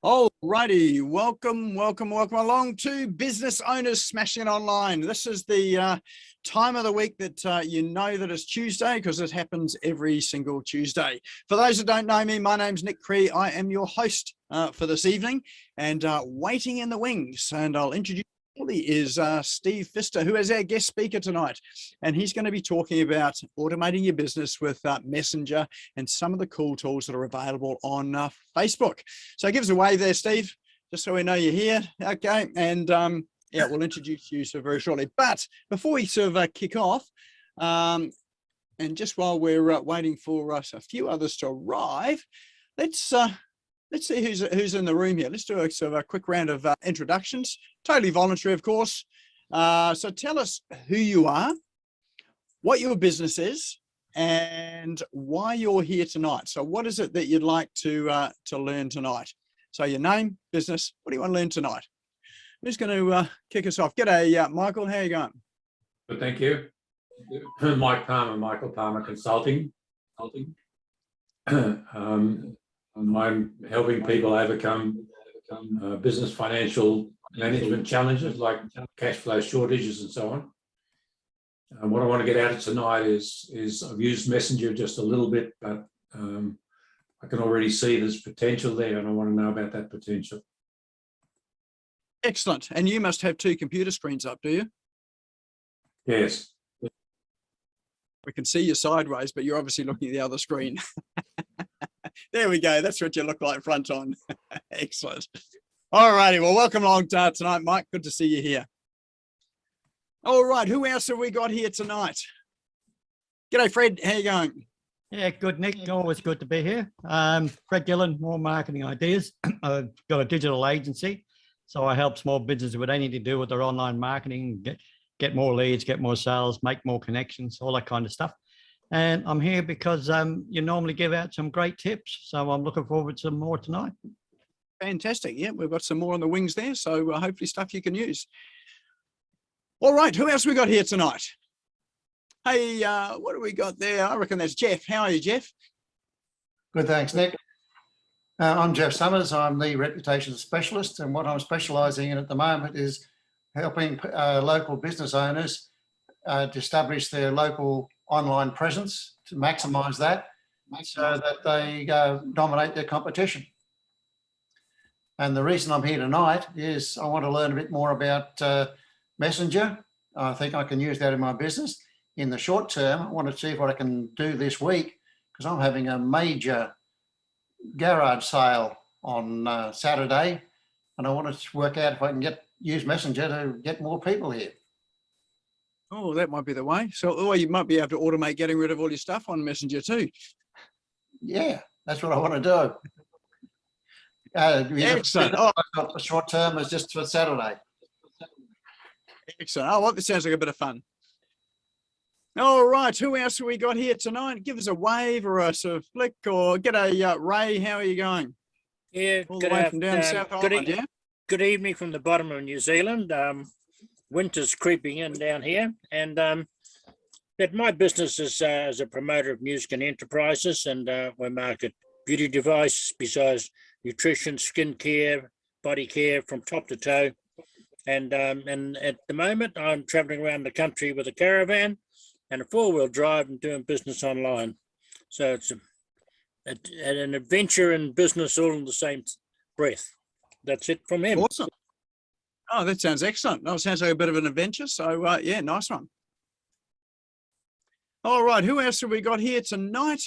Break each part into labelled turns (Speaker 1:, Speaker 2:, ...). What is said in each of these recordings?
Speaker 1: Alrighty, welcome along to Business Owners Smashing It Online. This is the time of the week that you know that it's Tuesday, because it happens every single Tuesday. For those that don't know me, my name's Nick Cree. I am your host for this evening, and waiting in the wings, and I'll introduce is Steve Pfister, who is our guest speaker tonight, and he's going to be talking about automating your business with Messenger and some of the cool tools that are available on Facebook. So give us a wave there, Steve, just so we know you're here. Okay, and yeah, we'll introduce you so very shortly. But before we sort of kick off, and just while we're waiting for us a few others to arrive, let's see who's in the room here. Let's do a sort of a quick round of introductions. Totally voluntary, of course. So tell us who you are, what your business is, and why you're here tonight. So what is it that you'd like to learn tonight? So your name, business, what do you want to learn tonight? Who's going to kick us off? G'day, Michael. How you going?
Speaker 2: Good, thank you. Mike Palmer, Michael Palmer Consulting. I'm helping people overcome business financial management challenges like cash flow shortages and so on. What I want to get out of tonight is I've used Messenger just a little bit, but I can already see there's potential there, and I want to know about that potential.
Speaker 1: Excellent. And you must have two computer screens up, do you?
Speaker 2: Yes.
Speaker 1: We can see you sideways, but you're obviously looking at the other screen. There we go. That's what you look like front on. Excellent. All righty. Well, welcome along tonight, Mike. Good to see you here. All right. Who else have we got here tonight? G'day, Fred. How you going?
Speaker 3: Yeah, good, Nick. Always good to be here. Fred Dillon, More Marketing Ideas. I've got a digital agency, so I help small businesses with anything to do with their online marketing, get more leads, get more sales, make more connections, all that kind of stuff. And I'm here because you normally give out some great tips, so I'm looking forward to some more tonight.
Speaker 1: Fantastic. Yeah, we've got some more on the wings there, so hopefully stuff you can use. All right, who else we got here tonight? Hey, what do we got there? I reckon that's Jeff. How are you, Jeff?
Speaker 4: Good, thanks, Nick. I'm Jeff Summers. I'm the reputation specialist, and what I'm specialising in at the moment is helping local business owners to establish their local online presence, to maximise that so that they dominate their competition. And the reason I'm here tonight is I want to learn a bit more about Messenger. I think I can use that in my business. In the short term, I want to see what I can do this week, because I'm having a major garage sale on Saturday, and I want to work out if I can use Messenger to get more people here.
Speaker 1: Oh, that might be the way. So, you might be able to automate getting rid of all your stuff on Messenger too.
Speaker 4: Yeah, that's what I want to do.
Speaker 1: Excellent.
Speaker 4: The short term is just for Saturday.
Speaker 1: Excellent. Oh, well, this sounds like a bit of fun. All right, who else have we got here tonight? Give us a wave or a sort of flick, or g'day, Ray. How are you going?
Speaker 5: Yeah,
Speaker 1: all the way from down South Island, yeah?
Speaker 5: Good evening from the bottom of New Zealand. Winter's creeping in down here, and but my business is as a promoter of music and enterprises, and we market beauty devices besides nutrition, skincare, body care from top to toe. And at the moment, I'm traveling around the country with a caravan and a four-wheel drive and doing business online. So it's an adventure and business all in the same breath. That's it from him.
Speaker 1: Awesome. Oh, that sounds excellent. That sounds like a bit of an adventure. So, yeah, nice one. All right, who else have we got here tonight?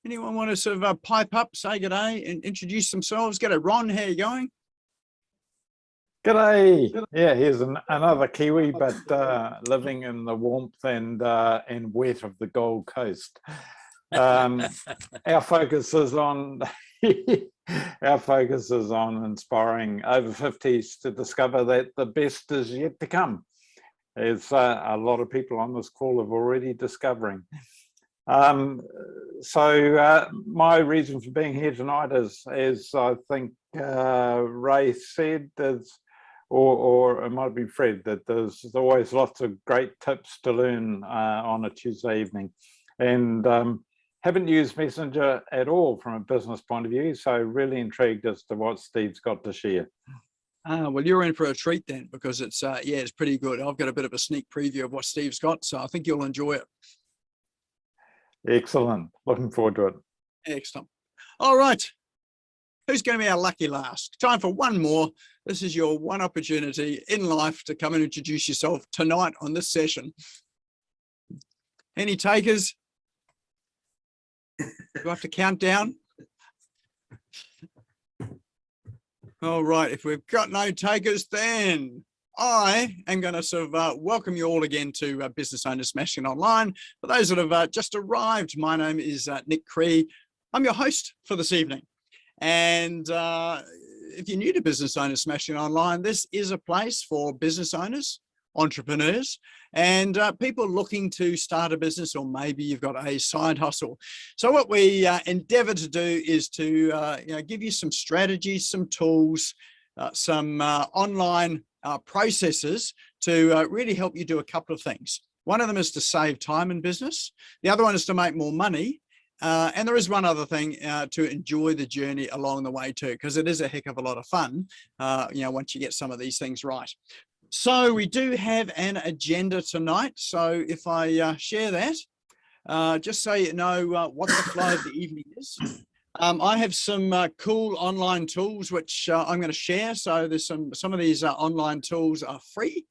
Speaker 1: Anyone want to sort of pipe up, say good day, and introduce themselves? G'day, Ron. How you going?
Speaker 6: G'day. Yeah, here's another Kiwi, but living in the warmth and wet of the Gold Coast. Our focus is on inspiring over 50s to discover that the best is yet to come, as a lot of people on this call have already discovering. So my reason for being here tonight is, as I think Ray said, or it might be Fred, that there's always lots of great tips to learn on a Tuesday evening. And haven't used Messenger at all from a business point of view, so really intrigued as to what Steve's got to share.
Speaker 1: Well, you're in for a treat then, because it's yeah, it's pretty good. I've got a bit of a sneak preview of what Steve's got, so I think you'll enjoy it.
Speaker 6: Excellent. Looking forward to it.
Speaker 1: Excellent. All right. Who's going to be our lucky last? Time for one more. This is your one opportunity in life to come and introduce yourself tonight on this session. Any takers? Do I have to count down? All right. If we've got no takers, then I am going to sort of welcome you all again to Business Owners Smashing Online. For those that have just arrived, my name is Nick Cree. I'm your host for this evening. And if you're new to Business Owners Smashing Online, this is a place for business owners, entrepreneurs, and people looking to start a business, or maybe you've got a side hustle. So what we endeavor to do is to give you some strategies, some tools, some online processes to really help you do a couple of things. One of them is to save time in business. The other one is to make more money. And there is one other thing, to enjoy the journey along the way too, because it is a heck of a lot of fun, once you get some of these things right. So we do have an agenda tonight. So if I share that, just so you know what the flow of the evening is. I have some cool online tools which I'm going to share. So there's some of these online tools are free.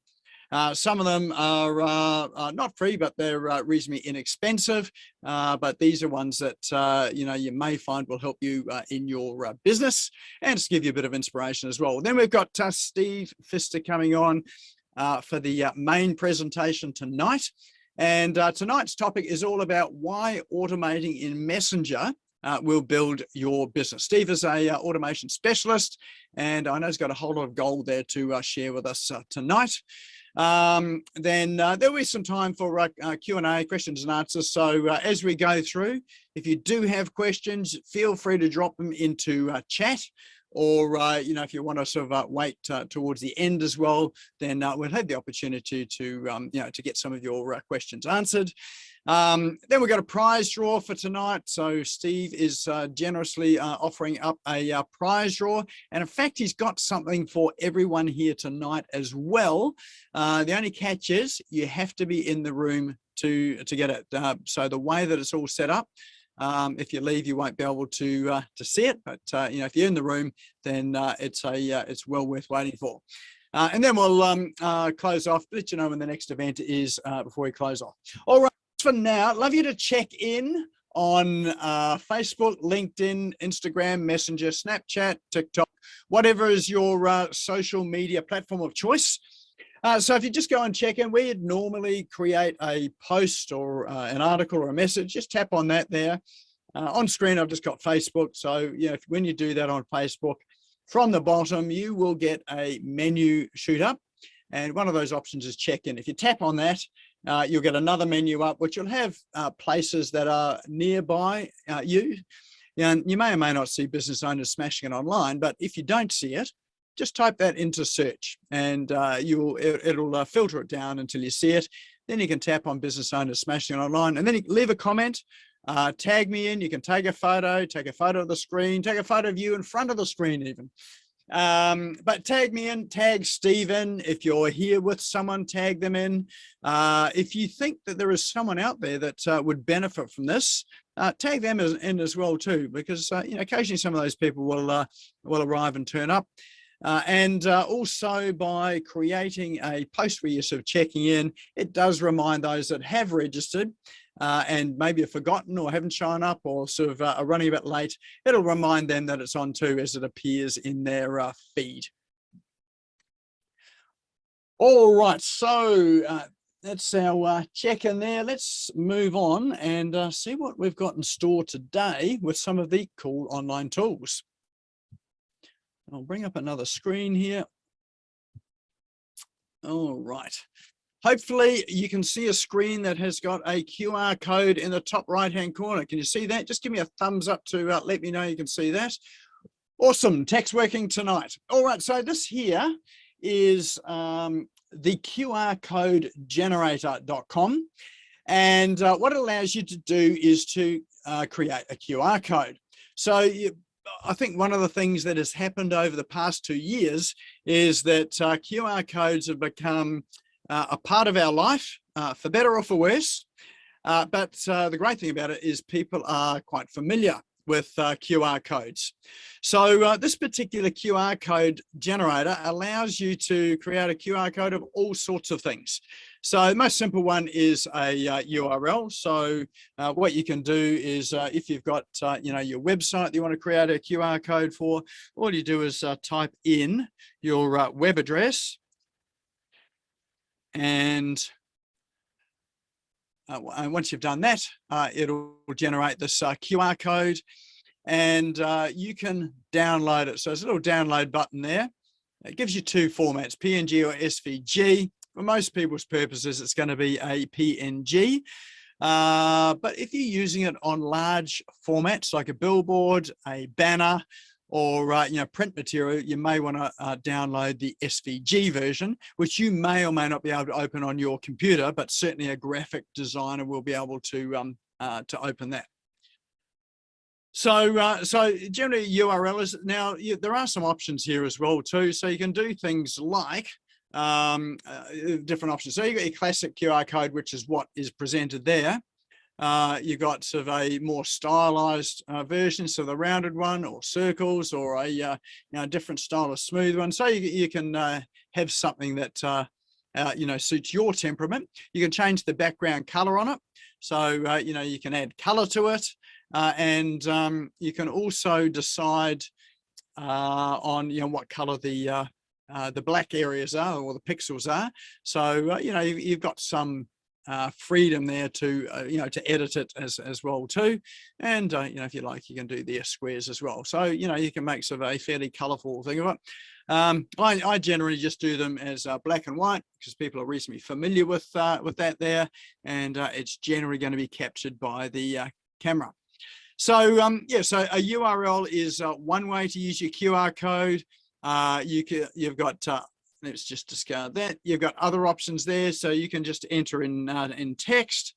Speaker 1: Some of them are not free, but they're reasonably inexpensive. But these are ones that you may find will help you in your business, and just give you a bit of inspiration as well. Then we've got Steve Pfister coming on for the main presentation tonight. And tonight's topic is all about why automating in Messenger will build your business. Steve is a automation specialist, and I know he's got a whole lot of gold there to share with us tonight. Then there'll be some time for Q&A, questions and answers. So as we go through, if you do have questions, feel free to drop them into chat, or if you want to sort of wait towards the end as well, then we'll have the opportunity to get some of your questions answered. Then we've got a prize draw for tonight. So Steve is generously offering up a prize draw. And in fact, he's got something for everyone here tonight as well. The only catch is you have to be in the room to get it. So the way that it's all set up, if you leave, you won't be able to see it. But if you're in the room, then it's well worth waiting for. And then we'll close off, let you know when the next event is before we close off. All right. For now, I'd love you to check in on Facebook, LinkedIn, Instagram, Messenger, Snapchat, TikTok, whatever is your social media platform of choice. So if you just go and check in, we'd normally create a post or an article or a message. Just tap on that there. On screen, I've just got Facebook. So when you do that on Facebook, from the bottom, you will get a menu shoot up. And one of those options is check in. If you tap on that, you'll get another menu up, which will have places that are nearby you. And you may or may not see Business Owners Smashing It Online, but if you don't see it, just type that into search, and it'll filter it down until you see it. Then you can tap on Business Owners Smashing It Online, and then you can leave a comment, tag me in. You can take a photo of the screen, take a photo of you in front of the screen even. But tag me in, tag Steve in. If you're here with someone, tag them in. If you think that there is someone out there that would benefit from this, tag them in as well too, because occasionally some of those people will arrive and turn up. And also by creating a post where you're sort of checking in, it does remind those that have registered and maybe have forgotten or haven't shown up or sort of are running a bit late. It'll remind them that it's on too as it appears in their feed. All right, so that's our check-in there. Let's move on and see what we've got in store today with some of the cool online tools. I'll bring up another screen here. All right. Hopefully you can see a screen that has got a QR code in the top right-hand corner. Can you see that? Just give me a thumbs up to let me know you can see that. Awesome, text working tonight. All right, so this here is the QR code generator.com. And what it allows you to do is to create a QR code. So I think one of the things that has happened over the past 2 years is that QR codes have become a part of our life, for better or for worse. But the great thing about it is people are quite familiar with QR codes. So this particular QR code generator allows you to create a QR code of all sorts of things. So the most simple one is a URL. So what you can do is if you've got your website that you want to create a QR code for, all you do is type in your web address, and once you've done that, it'll generate this QR code, and you can download it. So there's a little download button there. It gives you 2 formats, PNG or SVG. For most people's purposes, it's going to be a PNG. But if you're using it on large formats like a billboard, a banner, or print material, you may want to download the SVG version, which you may or may not be able to open on your computer, but certainly a graphic designer will be able to open that. So generally URL is now, there are some options here as well too. So you can do things like different options. So you got your classic QR code, which is what is presented there. You've got sort of a more stylized version, so the rounded one, or circles, or a different style of smooth one. So you can have something that suits your temperament. You can change the background color on it. So you can add color to it, and you can also decide on what color the black areas are, or the pixels are. So you've got some freedom there to to edit it as well too. And if you like, you can do the squares as well. So you can make sort of a fairly colorful thing of it. I generally just do them as black and white, because people are reasonably familiar with that there, and it's generally going to be captured by the camera. So so a URL is one way to use your QR code. You've got let's just discard that. You've got other options there, so you can just enter in text,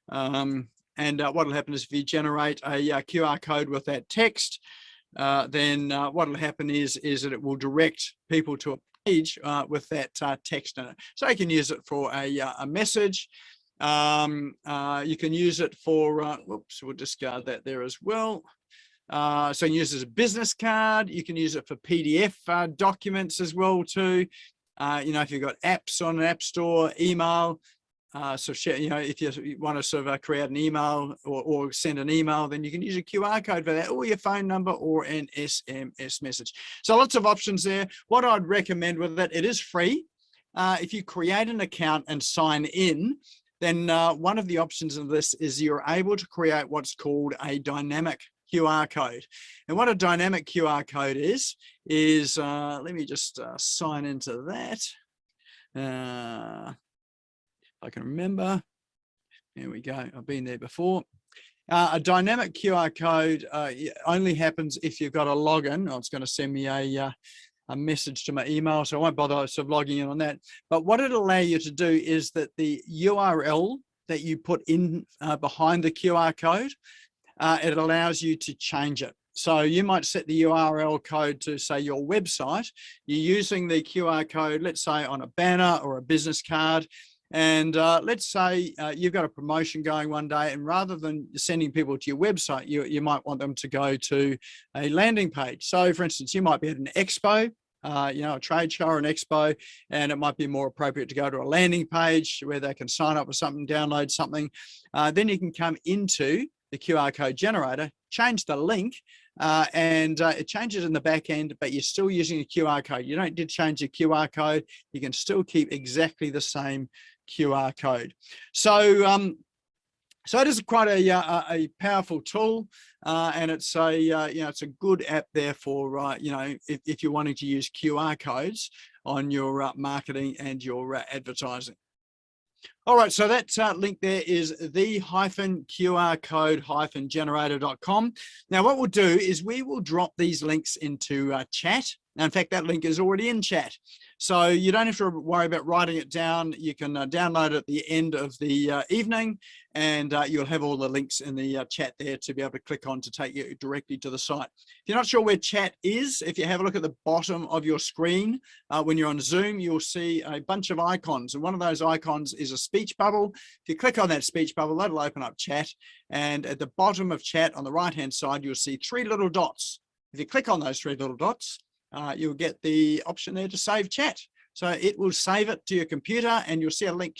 Speaker 1: and what will happen is if you generate a QR code with that text, then what will happen is that it will direct people to a page with that text in it. So you can use it for a message. You can use it for, whoops, we'll discard that there as well. So you can use it as a business card. You can use it for PDF documents as well too. If you've got apps on an app store, email. So share, if you want to sort of create an email or send an email, then you can use a QR code for that, or your phone number, or an SMS message. So lots of options there. What I'd recommend with it is free. If you create an account and sign in, then one of the options of this is you're able to create what's called a dynamic QR code. And what a dynamic QR code is let me just sign into that. I can remember. There we go. I've been there before. A dynamic QR code only happens if you've got a login. Oh, it's going to send me a message to my email, so I won't bother sort of logging in on that. But what it'll allow you to do is that the URL that you put in behind the QR code, it allows you to change it. So you might set the URL code to, say, your website. You're using the QR code, let's say, on a banner or a business card. And let's say you've got a promotion going one day, and rather than sending people to your website, you might want them to go to a landing page. So, for instance, you might be at an expo, a trade show or an expo, and it might be more appropriate to go to a landing page where they can sign up with something, download something. Then you can come into the QR code generator, change the link, and it changes in the back end, but you're still using a QR code. You don't change the QR code. You can still keep exactly the same QR code. So so it is quite a powerful tool, and it's it's a good app there for if you're wanting to use QR codes on your marketing and your advertising. All right, so that link there is the-qrcode-generator.com. Now, what we'll do is we will drop these links into chat. Now, in fact, that link is already in chat. So you don't have to worry about writing it down. You can download it at the end of the evening, and you'll have all the links in the chat there to be able to click on to take you directly to the site. If you're not sure where chat is, if you have a look at the bottom of your screen, when you're on Zoom, you'll see a bunch of icons. And one of those icons is a speech bubble. If you click on that speech bubble, that'll open up chat. And at the bottom of chat on the right-hand side, you'll see 3 little dots. If you click on those 3 little dots, you'll get the option there to save chat. So it will save it to your computer, and you'll see a link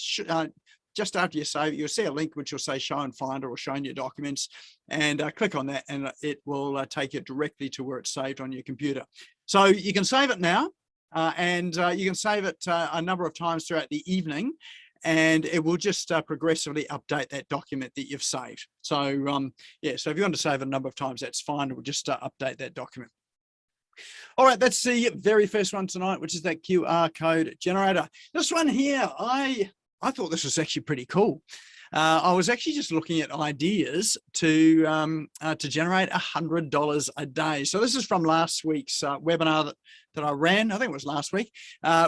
Speaker 1: just after you save it, you'll see a link which will say show and finder or show in your documents, and click on that and it will take you directly to where it's saved on your computer. So you can save it now, and you can save it a number of times throughout the evening, and it will just progressively update that document that you've saved. So yeah, so if you want to save it a number of times, that's fine. It will just update that document. All right, that's the very first one tonight, which is that QR code generator. This one here, I thought this was actually pretty cool. I was actually just looking at ideas to generate $100 a day. So this is from last week's webinar that I ran. I think it was last week,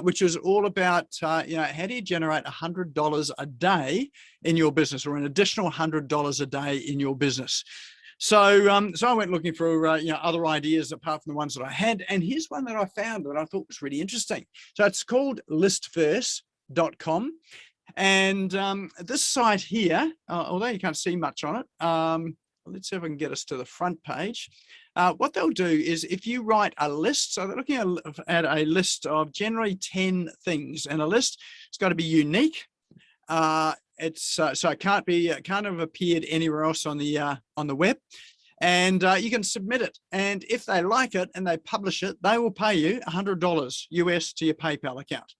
Speaker 1: which was all about how do you generate $100 a day in your business, or an additional $100 a day in your business. So, so I went looking for other ideas apart from the ones that I had, and here's one that I found that I thought was really interesting. So it's called Listverse.com, and this site here, although you can't see much on it, let's see if I can get us to the front page. What they'll do is, if you write a list, so they're looking at a list of generally 10 things, and a list, it's got to be unique. It's so it can't have appeared anywhere else on the web, and you can submit it, and if they like it and they publish it, they will pay you $100 US to your PayPal account.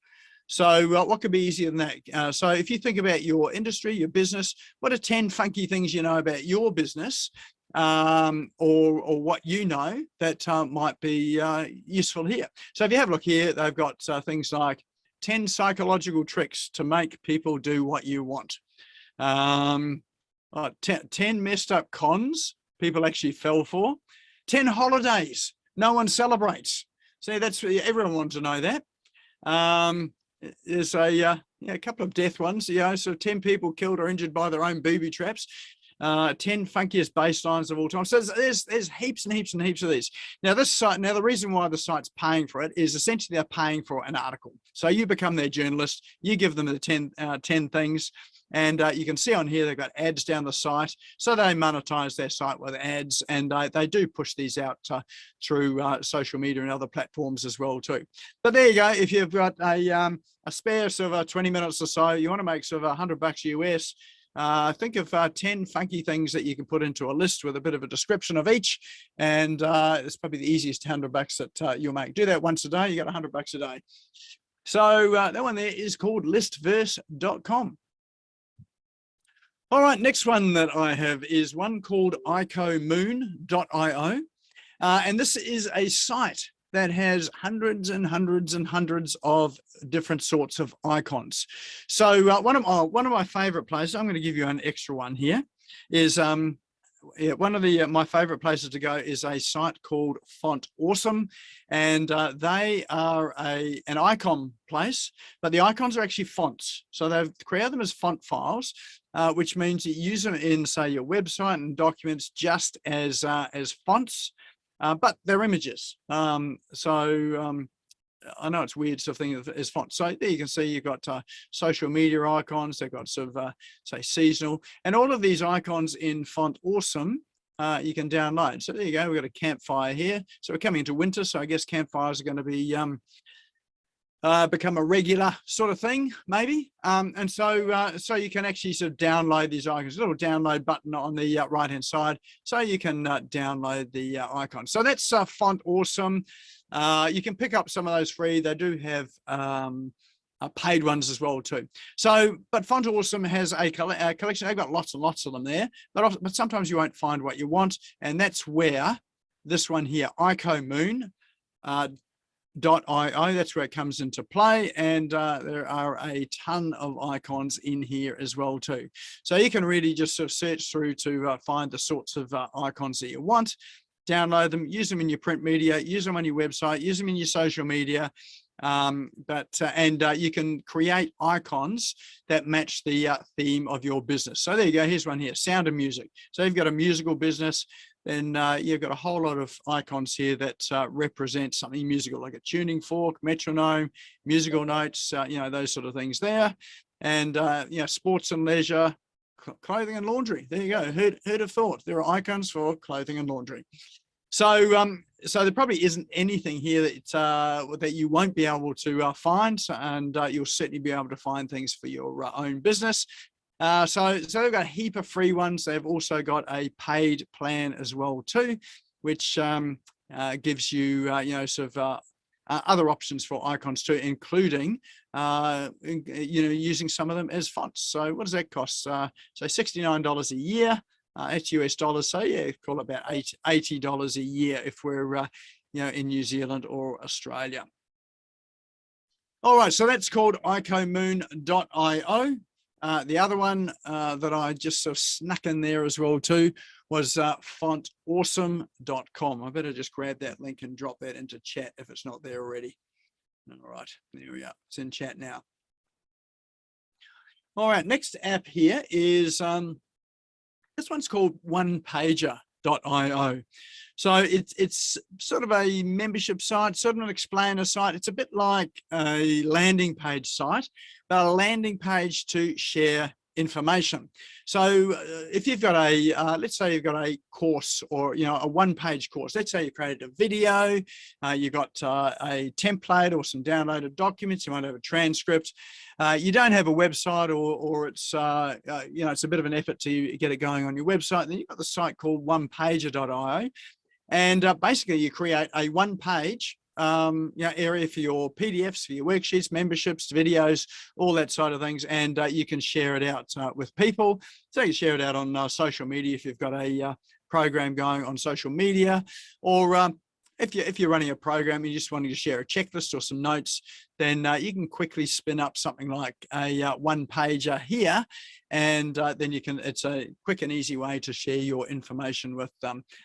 Speaker 1: So what could be easier than that? So if you think about your industry, your business, what are 10 funky things you know about your business, or what you know that might be useful here? So if you have a look here, they've got things like 10 psychological tricks to make people do what you want. 10 messed up cons people actually fell for. 10 holidays no one celebrates. See, that's everyone wants to know that. There's a couple of death ones. So 10 people killed or injured by their own booby traps. 10 funkiest baselines of all time. So there's heaps and heaps and heaps of these. Now this site, the reason why the site's paying for it is essentially they're paying for an article. So you become their journalist, you give them the 10 things, and you can see on here they've got ads down the site. So they monetize their site with ads, and they do push these out through social media and other platforms as well too. But there you go. If you've got a spare sort of 20 minutes or so, you want to make sort of $100 US. Think of 10 funky things that you can put into a list with a bit of a description of each, and it's probably the easiest $100 that you'll make. Do that once a day, you got $100 a day. So that one there is called Listverse.com. All right, next one that I have is one called IcoMoon.io, and this is a site that has hundreds and hundreds and hundreds of different sorts of icons. So one of my favorite places, I'm going to give you an extra one here, is one of my favorite places to go is a site called Font Awesome, and they are an icon place, but the icons are actually fonts. So they've created them as font files, which means you use them in, say, your website and documents just as fonts. But they're images. I know it's weird sort of thing as fonts. So there you can see you've got social media icons. They've got sort of say seasonal, and all of these icons in Font Awesome you can download. So there you go. We've got a campfire here. So we're coming into winter, so I guess campfires are going to be become a regular sort of thing, maybe. And so you can actually sort of download these icons. A little download button on the right hand side, so you can download the icon. So that's Font Awesome. You can pick up some of those free. They do have paid ones as well too. So, but Font Awesome has a collection. They've got lots and lots of them there, but sometimes you won't find what you want, and that's where this one here, IcoMoon. That's where it comes into play, and there are a ton of icons in here as well too. So you can really just sort of search through to find the sorts of icons that you want, download them, use them in your print media, use them on your website, use them in your social media. You can create icons that match the theme of your business. So there you go. Here's one here, Sound of Music. So you've got a musical business, then you've got a whole lot of icons here that represent something musical, like a tuning fork, metronome, musical notes, those sort of things there. And, sports and leisure, clothing and laundry. There you go. Who'd have thought there are icons for clothing and laundry. So, so there probably isn't anything here that you won't be able to find, and you'll certainly be able to find things for your own business. So they've got a heap of free ones. They've also got a paid plan as well too, which gives you, other options for icons too, including, using some of them as fonts. So what does that cost? So $69 a year. It's US dollars, so yeah, call it about $80 a year if we're in New Zealand or Australia. All right, so that's called IcoMoon.io. The other one that I just sort of snuck in there as well too was fontawesome.com. I better just grab that link and drop that into chat if it's not there already. All right, there we are. It's in chat now. All right, next app here is this one's called OnePager.io. So it's sort of a membership site, sort of an explainer site. It's a bit like a landing page site, but a landing page to share information. So if you've got a, let's say you've got a course or, a one-page course, let's say you created a video, you got a template or some downloaded documents, you might have a transcript, you don't have a website or it's, it's a bit of an effort to get it going on your website, then you've got the site called OnePager.io. And basically you create a one-page area for your PDFs, for your worksheets, memberships, videos, all that side of things, and you can share it out with people. So you share it out on social media if you've got a program going on social media, or if you're running a program and you just wanting to share a checklist or some notes, then you can quickly spin up something like a one-pager here, and then it's a quick and easy way to share your information with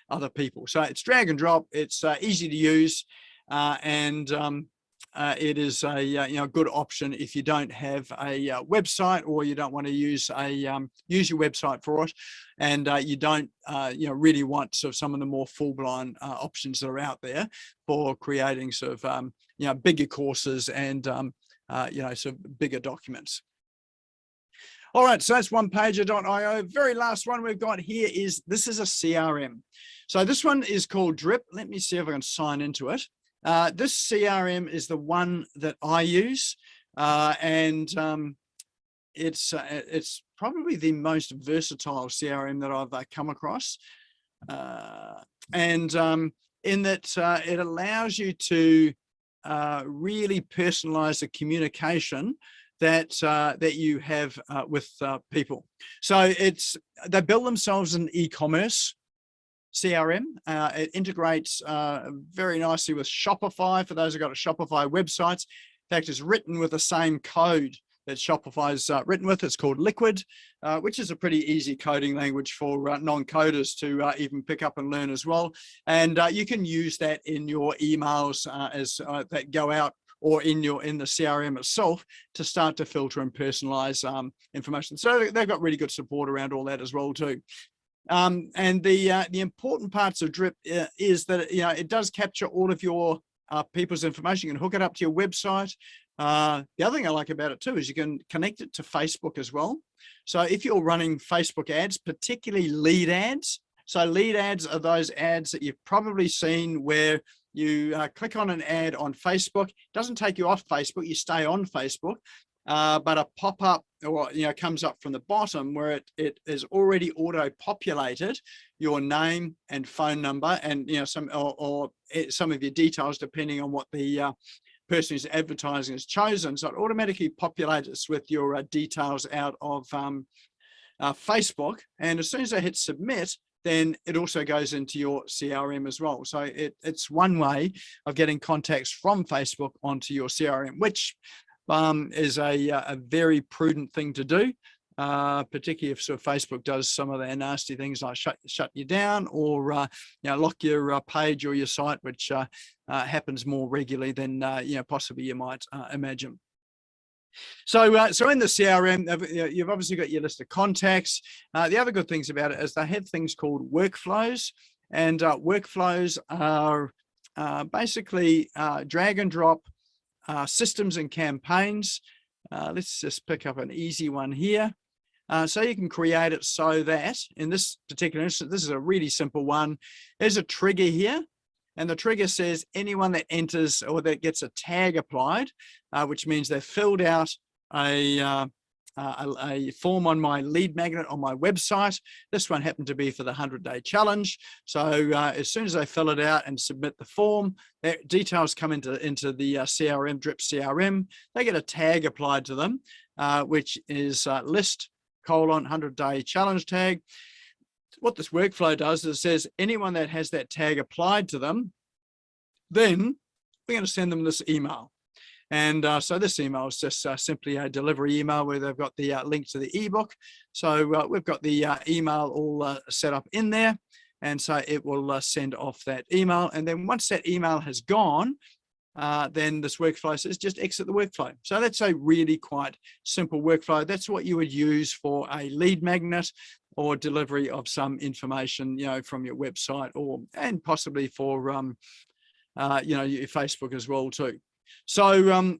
Speaker 1: other people. So it's drag and drop, it's easy to use. It is a good option if you don't have a website, or you don't want to use use your website for it, and you don't really want sort of some of the more full-blown options that are out there for creating sort of bigger courses and sort of bigger documents. All right, so that's OnePager.io. Very last one we've got here is this is a CRM. So this one is called Drip. Let me see if I can sign into it. This CRM is the one that I use, and it's probably the most versatile CRM that I've come across, in that it allows you to really personalize the communication that you have with people. So they build themselves an e-commerce CRM. It integrates very nicely with Shopify for those who've got a Shopify websites. In fact, it's written with the same code that Shopify's written with. It's called Liquid, which is a pretty easy coding language for non-coders to even pick up and learn as well. And you can use that in your emails as that go out, or in the CRM itself, to start to filter and personalize information. So they've got really good support around all that as well too. And the important parts of Drip is that it does capture all of your people's information. You can hook it up to your website. The other thing I like about it too is you can connect it to Facebook as well. So if you're running Facebook ads, particularly lead ads, so lead ads are those ads that you've probably seen where you click on an ad on Facebook, it doesn't take you off Facebook, you stay on Facebook. But a pop-up comes up from the bottom where it is already auto-populated your name and phone number and some of your details depending on what the person who's advertising has chosen. So it automatically populates with your details out of Facebook, and as soon as I hit submit, then it also goes into your CRM as well. So it's one way of getting contacts from Facebook onto your CRM, which is a very prudent thing to do, particularly if sort of Facebook does some of their nasty things like shut you down, or lock your page or your site, which happens more regularly than possibly you might imagine. So in the CRM, you've obviously got your list of contacts. The other good things about it is they have things called workflows, and workflows are basically drag and drop systems and campaigns. Let's just pick up an easy one here. So you can create it so that in this particular instance, this is a really simple one. There's a trigger here, and the trigger says anyone that enters or that gets a tag applied, which means they've filled out a form on my lead magnet on my website. This one happened to be for the 100-day challenge. So as soon as they fill it out and submit the form, their details come into the CRM, Drip CRM. They get a tag applied to them, which is list : 100-day challenge tag. What this workflow does is it says anyone that has that tag applied to them, then we're going to send them this email. And so this email is just simply a delivery email where they've got the link to the ebook. So we've got the email all set up in there. And so it will send off that email. And then once that email has gone, then this workflow says just exit the workflow. So that's a really quite simple workflow. That's what you would use for a lead magnet or delivery of some information, from your website, and possibly for your Facebook as well too. So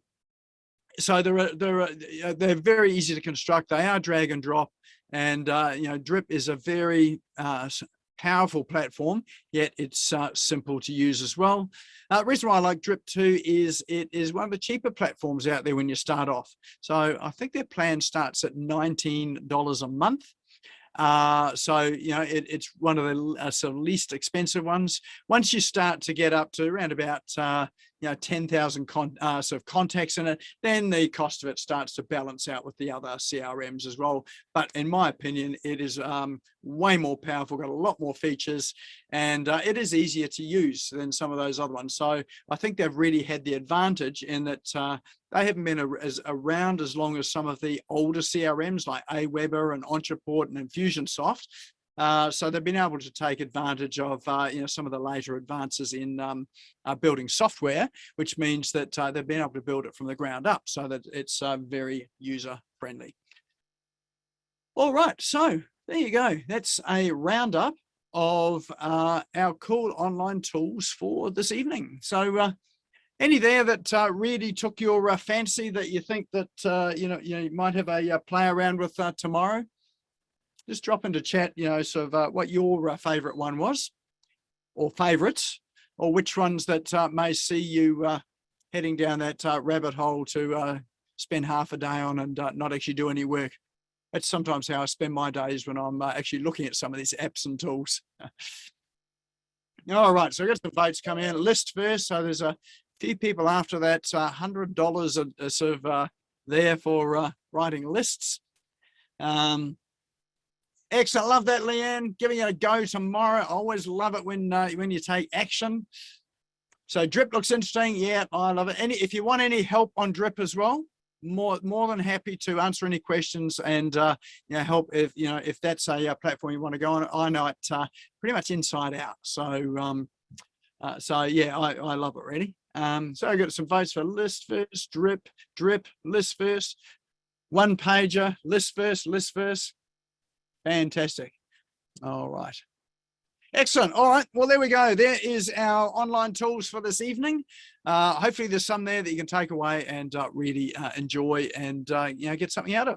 Speaker 1: they're very easy to construct. They are drag and drop, and Drip is a very powerful platform, yet it's simple to use as well. The reason why I like Drip too is it is one of the cheaper platforms out there when you start off. So I think their plan starts at $19 a month. It's one of the sort of least expensive ones. Once you start to get up to around about 10,000 sort of contacts in it, then the cost of it starts to balance out with the other CRMs as well. But in my opinion, it is way more powerful, got a lot more features, and it is easier to use than some of those other ones. So I think they've really had the advantage in that they haven't been around as long as some of the older CRMs like Aweber and Ontraport and Infusionsoft. So they've been able to take advantage of some of the later advances in building software, which means that they've been able to build it from the ground up so that it's very user friendly. All right, so there you go. That's a roundup of our cool online tools for this evening. So any there that really took your fancy that you think that you might have a play around with tomorrow? Just drop into chat, sort of what your favorite one was, or favorites, or which ones that may see you heading down that rabbit hole to spend half a day on and not actually do any work. That's sometimes how I spend my days when I'm actually looking at some of these apps and tools. All right, so I've got some votes coming in. Listverse, so there's a few people after that. $100 are sort of there for writing lists. Excellent, love that, Leanne. Giving it a go tomorrow. I always love it when you take action. So Drip looks interesting. Yeah, I love it. If you want any help on Drip as well, more than happy to answer any questions and help if that's a platform you want to go on. I know it pretty much inside out. So yeah, I love it really. So I got some votes for Listverse, Drip, Listverse, OnePager, Listverse. Fantastic. All right. Excellent. All right. Well, there we go. There is our online tools for this evening. Hopefully there's some there that you can take away and really enjoy and get something out of.